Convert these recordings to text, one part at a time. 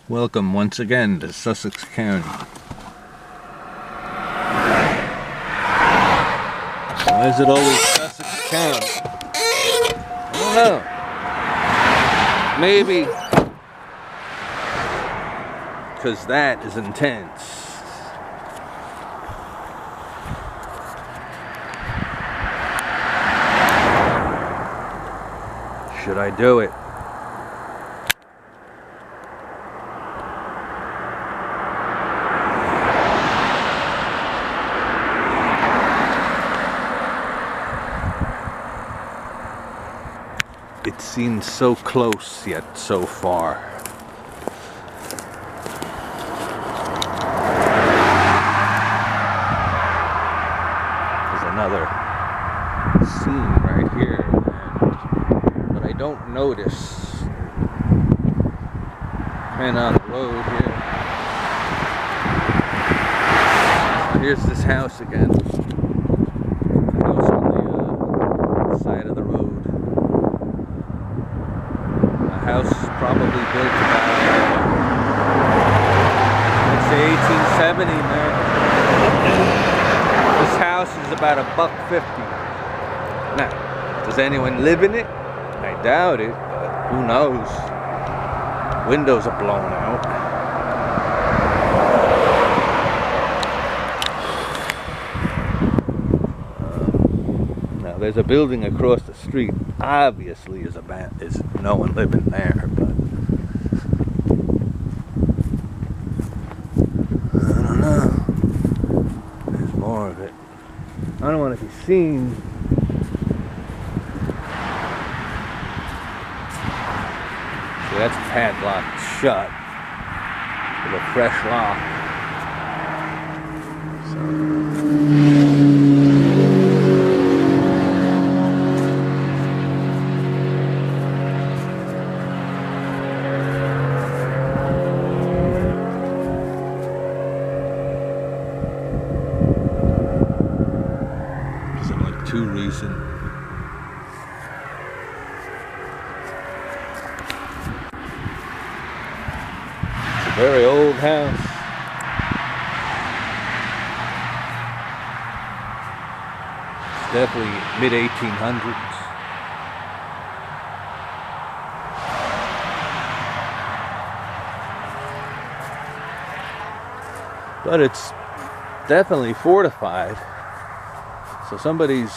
Welcome once again to Sussex County. Why is it always Sussex County? I don't know. Maybe because that is intense. Should I do it? It seems so close, yet so far. There's another scene right here, but I don't notice. And on the road here. So here's this house again. The house on the side of the road. House probably built about, let's say 1870, man. This house is about $1.50. Now, does anyone live in it? I doubt it, but who knows? Windows are blown out. Now, there's a building across the street. Obviously, is no one living there, but I don't know. There's more of it. I don't want to be seen. See, that's padlocked shut with a fresh lock. So. Too recent. It's a very old house. It's definitely mid-1800s. But it's definitely fortified. So somebody's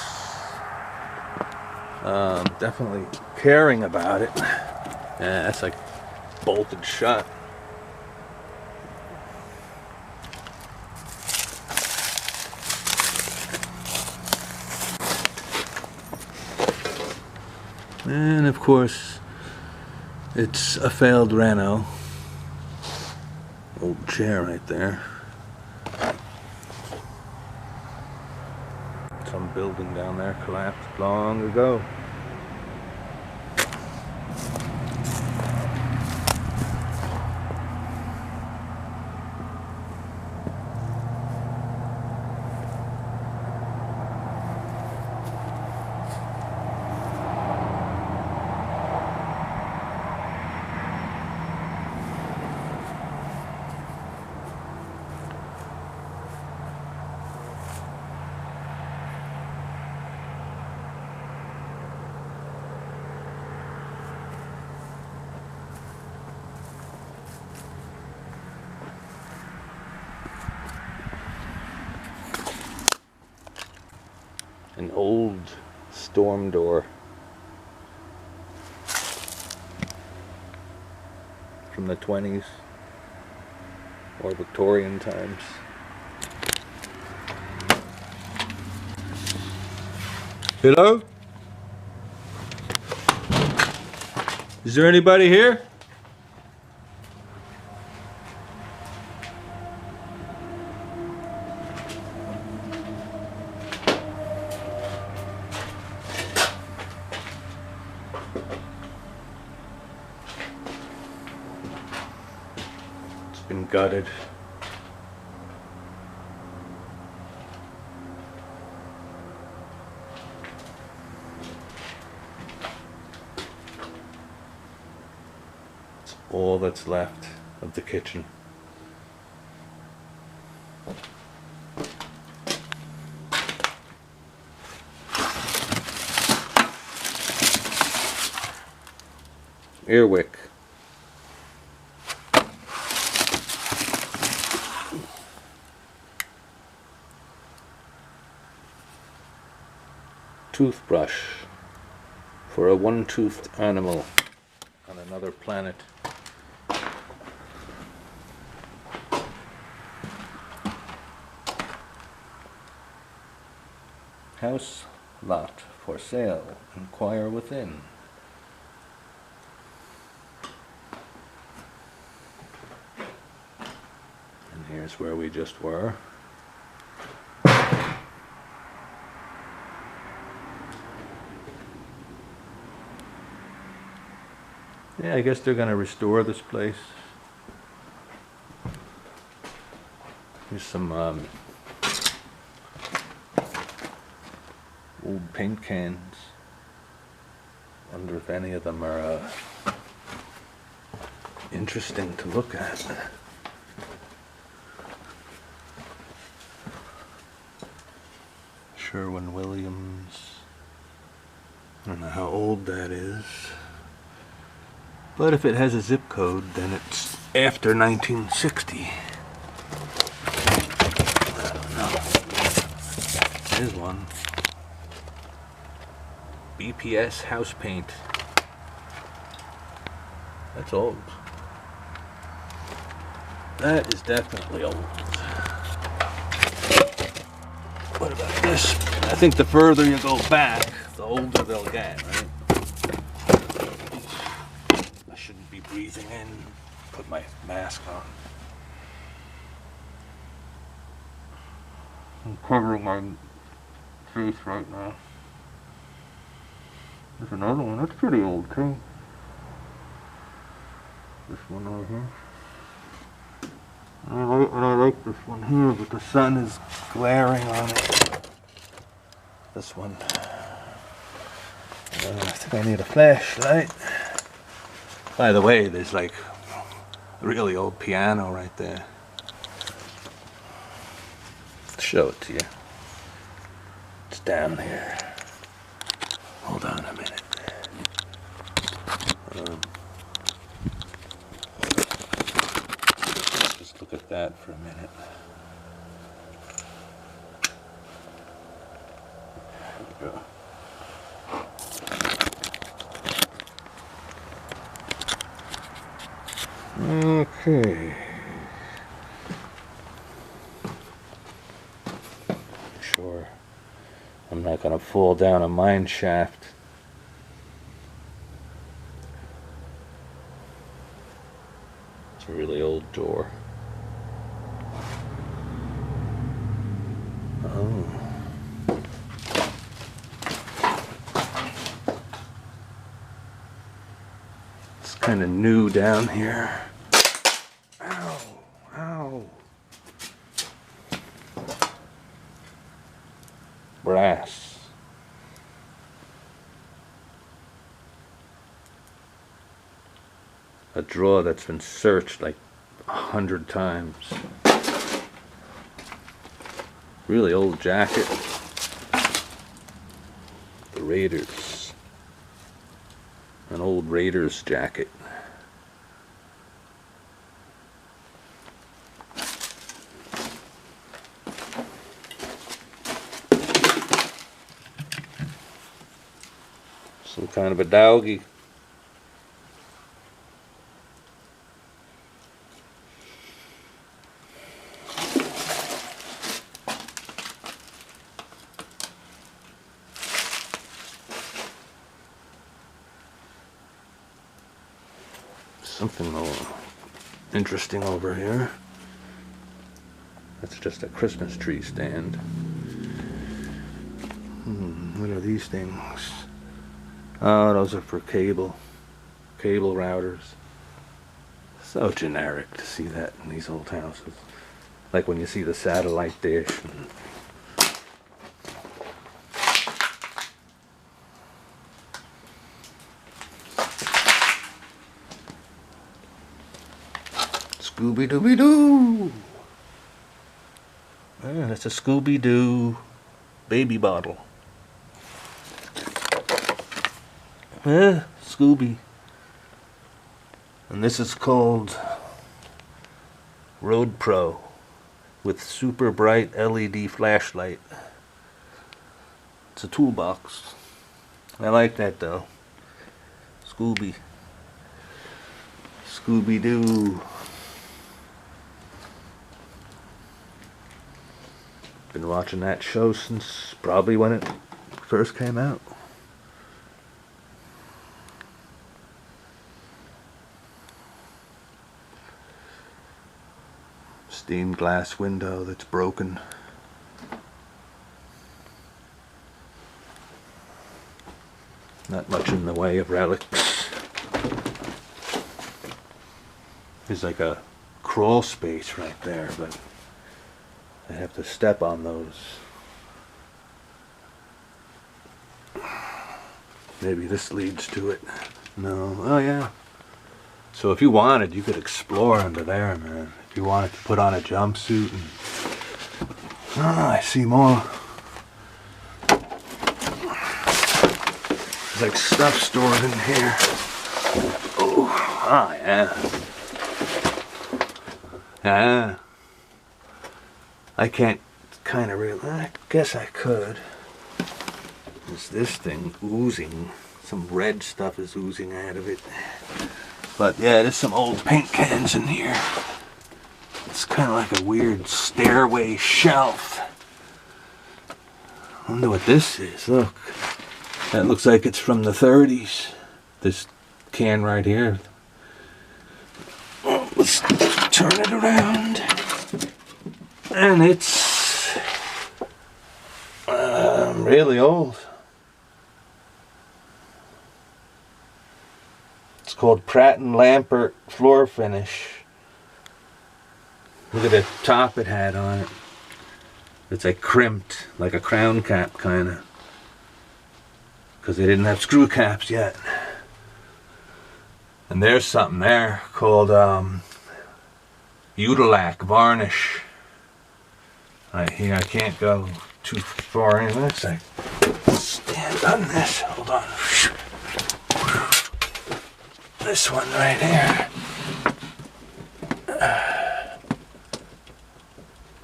definitely caring about it. Yeah, that's like bolted shut. And of course, it's a failed reno. Old chair right there. Some building down there collapsed long ago. An old storm door from the 20s or Victorian times. Hello? Is there anybody here? Been gutted. It's all that's left. of the kitchen. Earwick. Toothbrush for a one-toothed animal on another planet. House lot for sale. Inquire within. And here's where we just were. Yeah, I guess they're going to restore this place. Here's some old paint cans. Wonder if any of them are interesting to look at. Sherwin-Williams. I don't know how old that is. But if it has a zip code, then it's after 1960. I don't know. Here's one. BPS house paint. That's old. That is definitely old. What about this? I think the further you go back, the older they'll get, right? Breathing in, put my mask on. I'm covering my face right now. There's another one, that's pretty old too. This one right here. I like this one here, but the sun is glaring on it. This one. I think I need a flashlight. By the way, there's like a really old piano right there. I'll show it to you. It's down here. Hold on a minute. Let's just look at that for a minute. There we go. Okay. Sure. I'm not going to fall down a mine shaft. It's a really old door. Oh. It's kind of new down here. Ow, ow. Brass. A drawer that's been searched like 100 times. Really old jacket. The Raiders. An old Raiders jacket. Some kind of a doggy. Something interesting over here. That's just a Christmas tree stand. What are these things? Oh, those are for cable routers. So generic to see that in these old houses. Like when you see the satellite dish. Scooby-Dooby-Doo! That's a Scooby-Doo baby bottle. Scooby. And this is called Road Pro with super bright LED flashlight. It's a toolbox. I like that though. Scooby-Doo. Been watching that show since probably when it first came out. Stained glass window that's broken. Not much in the way of relics. There's like a crawl space right there, but I have to step on those. Maybe this leads to it. No. Oh yeah. So if you wanted, you could explore under there, man. If you wanted to put on a jumpsuit and... Oh, I see more. There's like stuff stored in here. Oh, ah, yeah. Yeah. I can't kind of really... I guess I could. There's this thing oozing. Some red stuff is oozing out of it. But yeah, there's some old paint cans in here. It's kind of like a weird stairway shelf. I wonder what this is. Look. That looks like it's from the 30s. This can right here. Oh, let's turn it around. And it's really old. It's called Pratt & Lambert floor finish. Look at the top it had on it. It's like crimped, like a crown cap kind of. Because they didn't have screw caps yet. And there's something there called Utilic varnish. Right here, I can't go too far in this. I stand on this. Hold on. This one right here.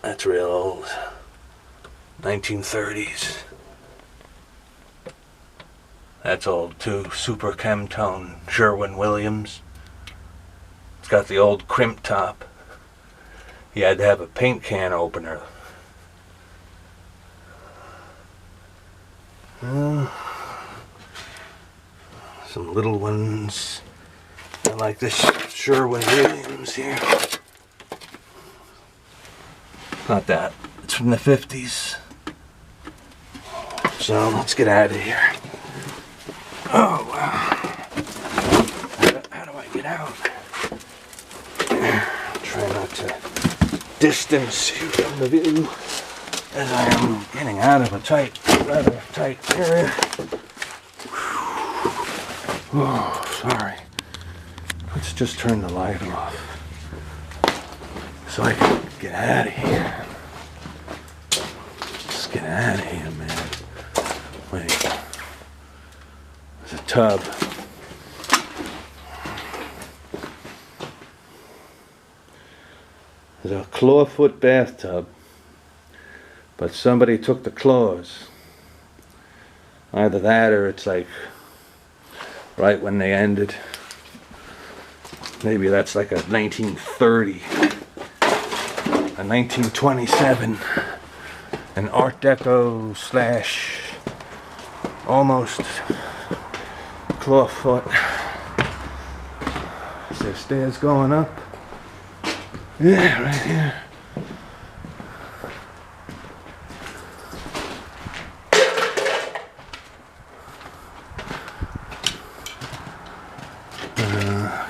That's real old. 1930s. That's old too. Super Chemtone Sherwin-Williams. It's got the old crimp top. You had to have a paint can opener. Some little ones. I like this Sherwin-Williams here. Not that. It's from the 50s. So let's get out of here. Oh wow. How do I get out? Try not to distance you from the view as I am getting out of a rather tight area. Oh, sorry. Let's just turn the light off so I can get out of here. Let's get out of here, man. Wait. There's a tub. There's a clawfoot bathtub, but somebody took the claws. Either that or it's like right when they ended. Maybe that's like a 1930, a 1927, an Art Deco slash almost clawfoot. Is there stairs going up? Yeah, right here.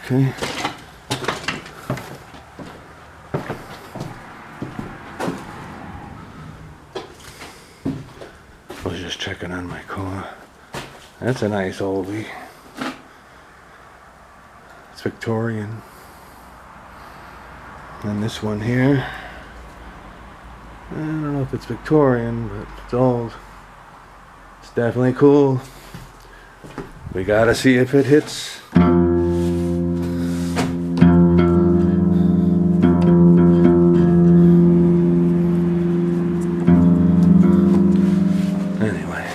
Okay. I was just checking on my car. That's a nice oldie. It's Victorian. And this one here, I don't know if it's Victorian, but it's old. It's definitely cool. We gotta see if it hits. Anyway,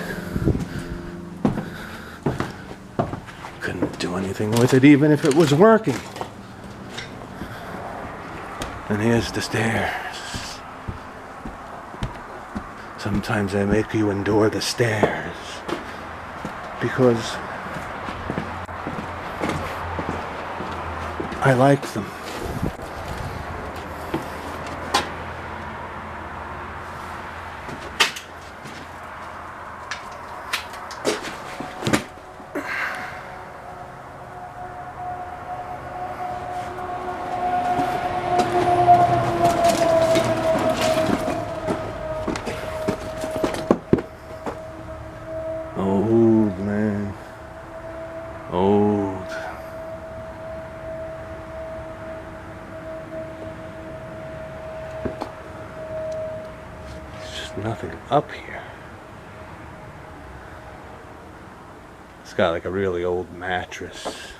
couldn't do anything with it even if it was working. And here's the stairs. Sometimes they make you endure the stairs because I like them. Old, man. Old. There's just nothing up here. It's got like a really old mattress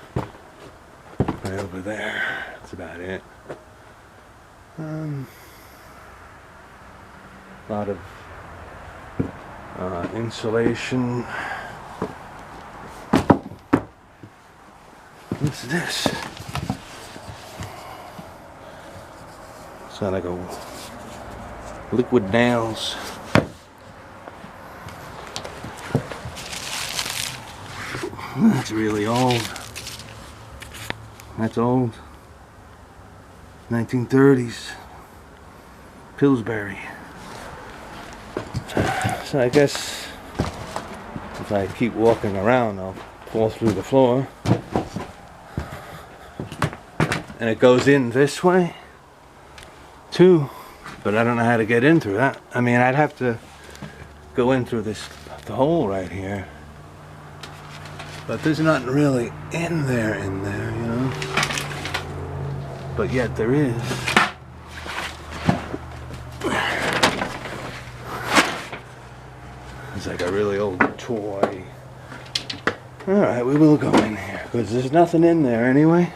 right over there. That's about it. A lot of insulation. What's this? It's not like a liquid nails. That's really old. That's old. 1930s. Pillsbury. So I guess if I keep walking around, I'll fall through the floor. And it goes in this way too, but I don't know how to get in through that. I mean, I'd have to go in through the hole right here. But there's nothing really in there, you know. But yet there is. It's like a really old toy. Alright, we will go in here, because there's nothing in there anyway.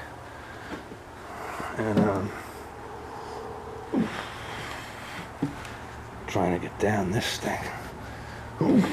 And, trying to get down this thing. Ooh.